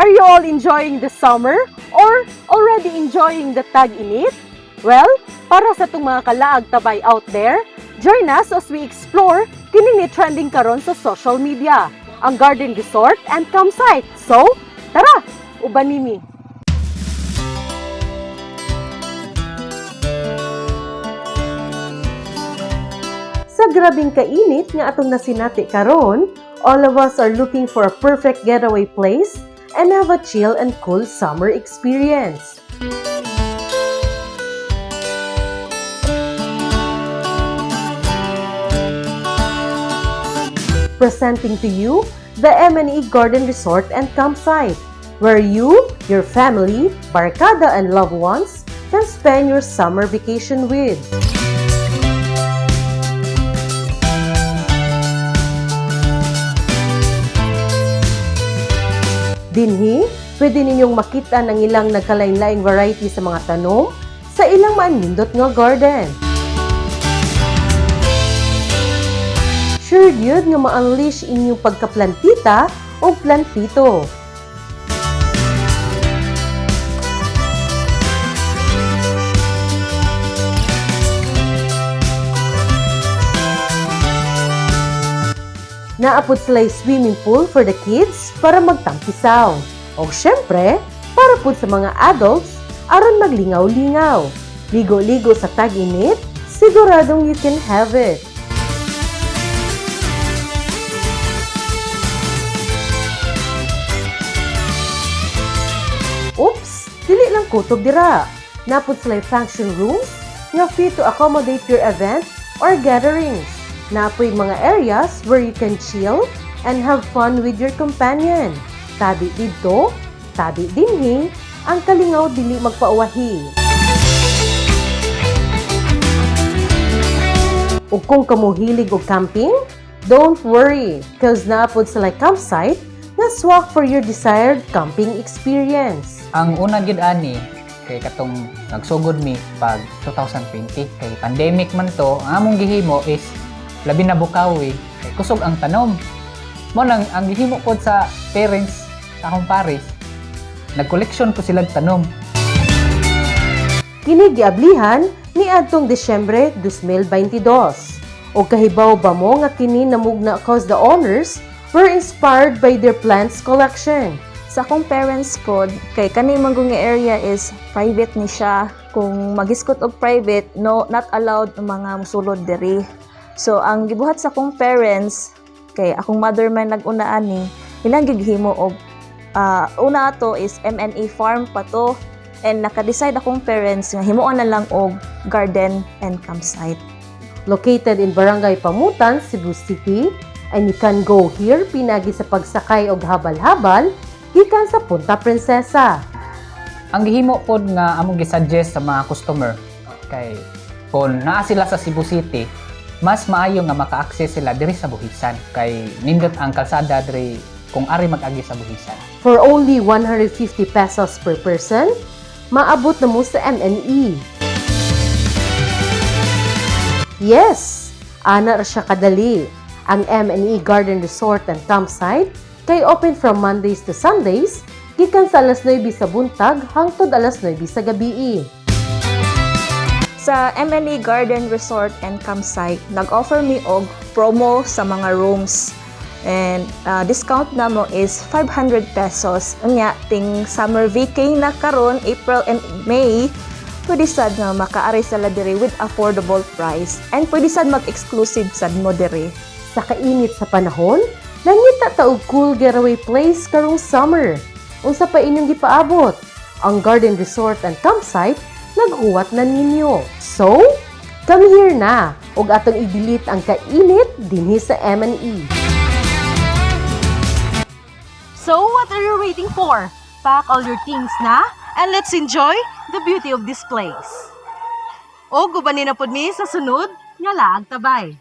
Are you all enjoying the summer or already enjoying the tag-init? Well, para sa itong mga kalaag tabay out there, join us as we explore kini trending karon sa social media, ang garden resort and campsite. So, tara, Ubani mi! Sa grabing kainit nga atong nasinati karon, all of us are looking for a perfect getaway place and have a chill and cool summer experience. Presenting to you the M&E Garden Resort and Campsite, where you, your family, barkada and loved ones can spend your summer vacation with. Dinhi, pwede ninyong makita ng ilang nagkalain-laing variety sa mga tanom sa ilang maanindot nga garden. Sure gyud nga ma-unleash inyong pagkaplantita o plantito. Naapod sila'y swimming pool for the kids para magtampisaw. O syempre, para po sa mga adults, aron maglingaw-lingaw. Ligo-ligo sa tag-init, siguradong you can have it. Oops! Dili lang kutob dira. Napod sila'y function rooms nga fit to accommodate your event or gatherings. Napoy mga areas where you can chill and have fun with your companion. Tabi dito, tabi dinhi, ang kalingaw dili magpauwahi. Ug kung kamo hilig og camping, don't worry, cause naapod sa campsite na swak for your desired camping experience. Ang una gyud ani kay katong nagsugod mi pag 2020 kay pandemic man to, ang among gihimo is labi na bukawi kay kusog ang tanom. Mo nang ang gihimo ko sa parents sa akong pares, nagkoleksyon ko sila tanom. Kini giablihan ni adtong Disyembre 2022. O kahibaw ba mo nga kini namugna cause the owners were inspired by their plants collection. Sa akong parents pod, kay kani manggong nga area is private ni siya. Kung magiskot og private, no, not allowed ang mga musulod diri. So, ang gibuhat sa akong parents, kay akong mother man nag-unaan ni, ilang gihimo og una ato is M&E farm pa to. And naka-decide akong parents nga himuan na lang og garden and campsite. Located in Barangay Pamutan, Cebu City, and you can go here pinagi sa pagsakay og habal-habal gikan sa Punta Princesa. Ang gihimo pod nga among gisuggest sa mga customer kay kung naa sila sa Cebu City, mas maayo nga maka-access sila diri sa buhisan kay nindot ang kalsada diri kung ari mag-agi sa buhisan. For only 150 pesos per person, maabot na mo sa M&E. Yes, ana ra siya kadali. Ang M&E Garden Resort and Campsite kay open from Mondays to Sundays, gikan sa alas 9 sa buntag hangtod alas 9 sa gabii. Sa M&E Garden Resort and Campsite, nag-offer mi og promo sa mga rooms. And discount na mo is 500 pesos. Unya, ting summer vacay na karon April and May, pwede sad nga makaari sa diri with affordable price. And pwede sad mag-exclusive sad mo diri. Sa kainit sa panahon, nangita ta og cool getaway place karong summer. Unsa pa inyong gipaabot? Ang Garden Resort and Campsite naghuwat na ninyo. So, come here na ug atong i-delete ang kainit dinhi sa M&E. So, what are you waiting for? Pack all your things na and let's enjoy the beauty of this place. O, gubanin na pod mi sa sunod nga Laag tabay.